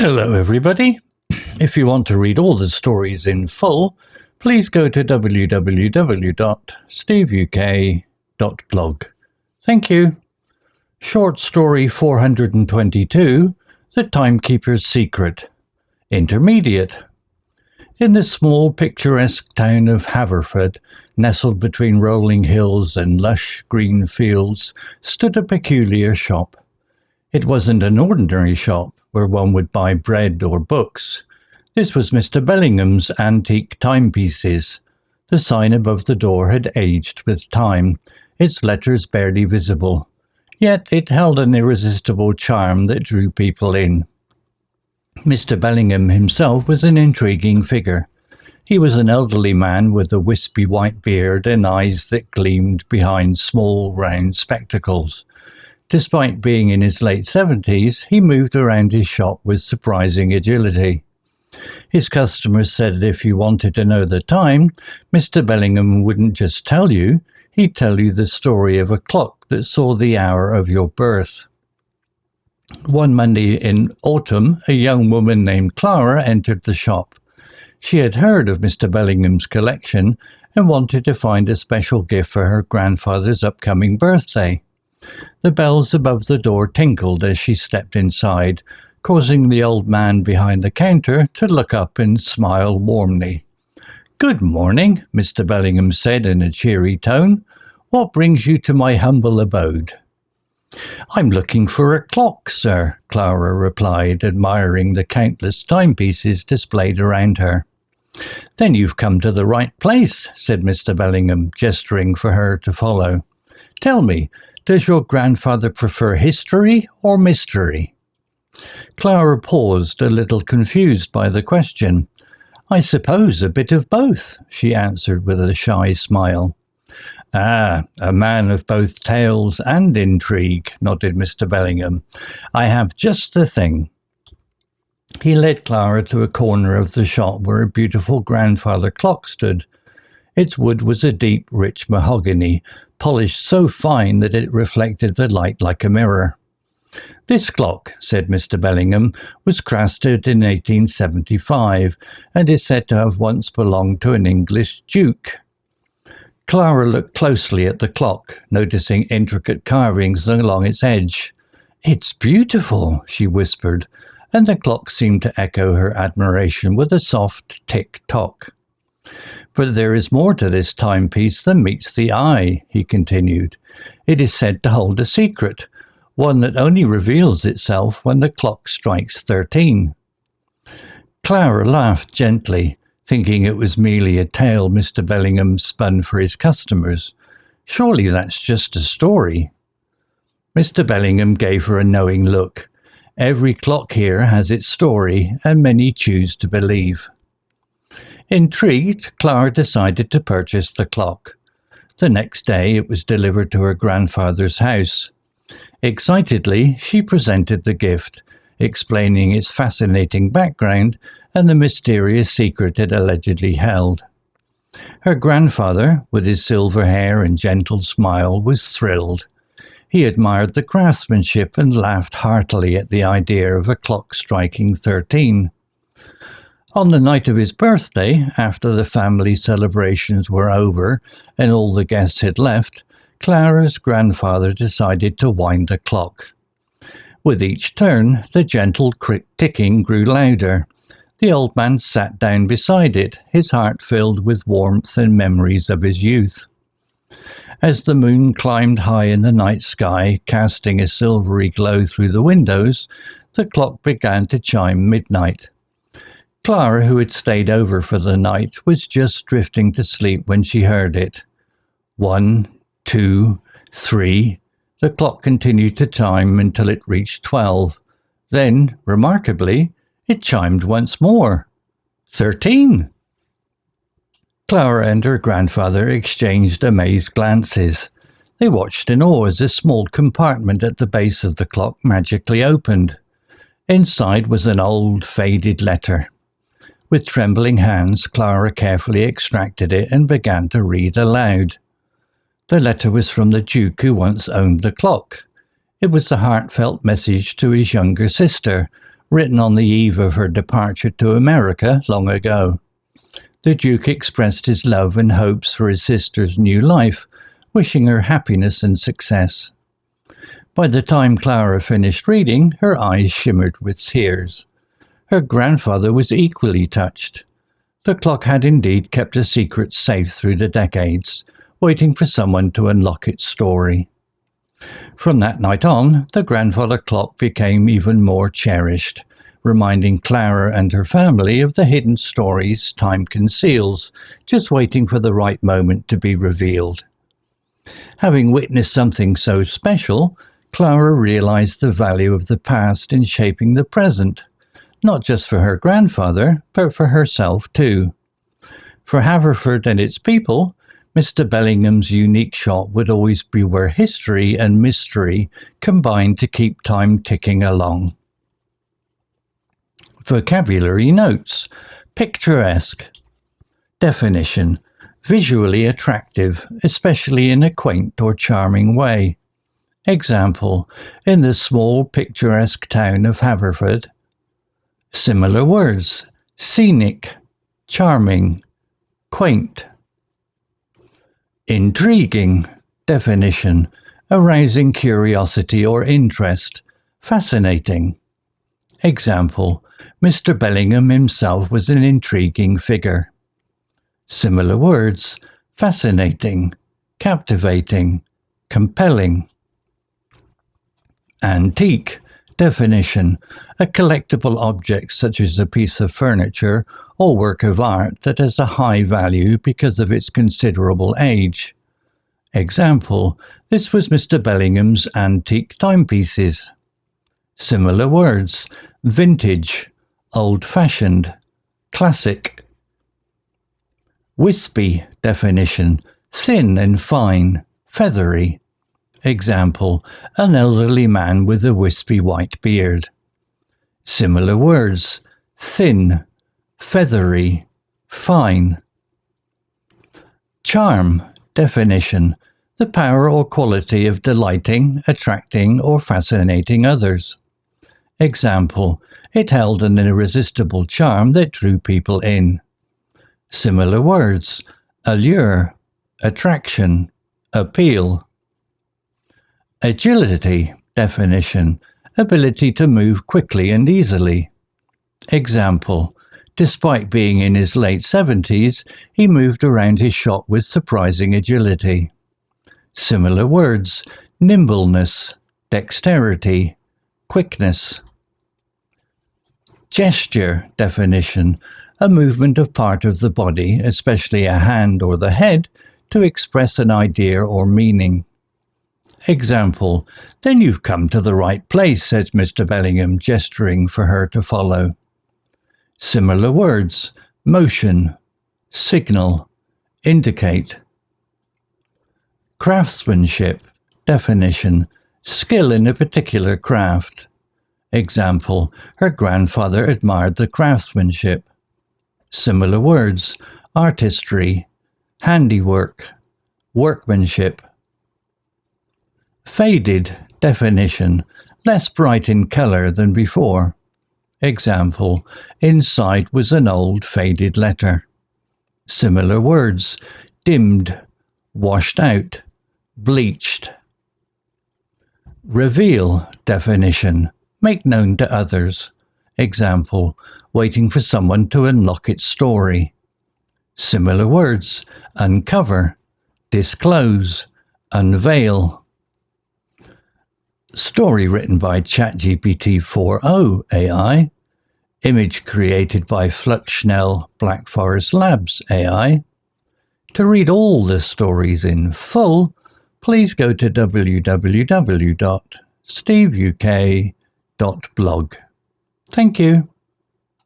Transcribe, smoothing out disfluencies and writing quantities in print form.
Hello everybody. If you want to read all the stories in full, please go to www.steveuk.blog. Thank you. Short story 422, The Timekeeper's Secret. Intermediate. In the small picturesque town of Haverford, nestled between rolling hills and lush green fields, stood a peculiar shop. It wasn't an ordinary shop where one would buy bread or books. This was Mr. Bellingham's antique timepieces. The sign above the door had aged with time, its letters barely visible. Yet it held an irresistible charm that drew people in. Mr. Bellingham himself was an intriguing figure. He was an elderly man with a wispy white beard and eyes that gleamed behind small round spectacles. Despite being in his late 70s, he moved around his shop with surprising agility. His customers said that if you wanted to know the time, Mr. Bellingham wouldn't just tell you, he'd tell you the story of a clock that saw the hour of your birth. One Monday in autumn, a young woman named Clara entered the shop. She had heard of Mr. Bellingham's collection and wanted to find a special gift for her grandfather's upcoming birthday. The bells above the door tinkled as she stepped inside, causing the old man behind the counter to look up and smile warmly. "Good morning," Mr. Bellingham said in a cheery tone. "What brings you to my humble abode?" "I'm looking for a clock, sir," Clara replied, admiring the countless timepieces displayed around her. "Then you've come to the right place," said Mr. Bellingham, gesturing for her to follow. "Tell me, does your grandfather prefer history or mystery?" Clara paused, a little confused by the question. "I suppose a bit of both," she answered with a shy smile. "Ah, a man of both tales and intrigue," nodded Mr. Bellingham. "I have just the thing." He led Clara to a corner of the shop where a beautiful grandfather clock stood. Its wood was a deep, rich mahogany, polished so fine that it reflected the light like a mirror. "This clock," said Mr. Bellingham, "was crafted in 1875 and is said to have once belonged to an English duke." Clara looked closely at the clock, noticing intricate carvings along its edge. "It's beautiful," she whispered, and the clock seemed to echo her admiration with a soft tick-tock. "But there is more to this timepiece than meets the eye," he continued. "It is said to hold a secret, one that only reveals itself when the clock strikes 13. Clara laughed gently, thinking it was merely a tale Mr. Bellingham spun for his customers. "Surely that's just a story." Mr. Bellingham gave her a knowing look. "Every clock here has its story, and many choose to believe." Intrigued, Clara decided to purchase the clock. The next day it was delivered to her grandfather's house. Excitedly, she presented the gift, explaining its fascinating background and the mysterious secret it allegedly held. Her grandfather, with his silver hair and gentle smile, was thrilled. He admired the craftsmanship and laughed heartily at the idea of a clock striking 13. On the night of his birthday, after the family celebrations were over and all the guests had left, Clara's grandfather decided to wind the clock. With each turn, the gentle ticking grew louder. The old man sat down beside it, his heart filled with warmth and memories of his youth. As the moon climbed high in the night sky, casting a silvery glow through the windows, the clock began to chime midnight. Clara, who had stayed over for the night, was just drifting to sleep when she heard it. 1, 2, 3. The clock continued to chime until it reached 12. Then, remarkably, it chimed once more. 13. Clara and her grandfather exchanged amazed glances. They watched in awe as a small compartment at the base of the clock magically opened. Inside was an old, faded letter. With trembling hands, Clara carefully extracted it and began to read aloud. The letter was from the Duke who once owned the clock. It was a heartfelt message to his younger sister, written on the eve of her departure to America long ago. The Duke expressed his love and hopes for his sister's new life, wishing her happiness and success. By the time Clara finished reading, her eyes shimmered with tears. Her grandfather was equally touched. The clock had indeed kept a secret safe through the decades, waiting for someone to unlock its story. From that night on, the grandfather clock became even more cherished, reminding Clara and her family of the hidden stories time conceals, just waiting for the right moment to be revealed. Having witnessed something so special, Clara realized the value of the past in shaping the present, not just for her grandfather, but for herself too. For Haverford and its people, Mr. Bellingham's unique shop would always be where history and mystery combined to keep time ticking along. Vocabulary notes. Picturesque. Definition. Visually attractive, especially in a quaint or charming way. Example. In the small picturesque town of Haverford. Similar words. Scenic, charming, quaint. Intriguing. Definition. Arousing curiosity or interest. Fascinating. Example. Mr. Bellingham himself was an intriguing figure. Similar words. Fascinating, captivating, compelling. Antique. Definition. A collectible object such as a piece of furniture or work of art that has a high value because of its considerable age. Example. This was Mr. Bellingham's antique timepieces. Similar words. Vintage, old-fashioned, classic. Wispy. Definition. Thin and fine, feathery. Example. An elderly man with a wispy white beard. Similar words. Thin, feathery, fine. Charm. Definition. The power or quality of delighting, attracting, or fascinating others. Example. It held an irresistible charm that drew people in. Similar words. Allure, attraction, appeal. Agility. Definition. Ability to move quickly and easily. Example. Despite being in his late 70s, he moved around his shop with surprising agility. Similar words. Nimbleness, dexterity, quickness. Gesture. Definition. A movement of part of the body, especially a hand or the head, to express an idea or meaning. Example. Then you've come to the right place, says Mr. Bellingham, gesturing for her to follow. Similar words. Motion, signal, indicate. Craftsmanship. Definition. Skill in a particular craft. Example. Her grandfather admired the craftsmanship. Similar words. Artistry, handiwork, workmanship. Faded. Definition. Less bright in colour than before. Example. Inside was an old faded letter. Similar words. Dimmed, washed out, bleached. Reveal. Definition. Make known to others. Example. Waiting for someone to unlock its story. Similar words. Uncover, disclose, unveil. Story written by ChatGPT 4.0 AI. Image created by Flux, Schnell, Black Forest Labs AI. To read all the stories in full, please go to www.steveuk.blog. Thank you.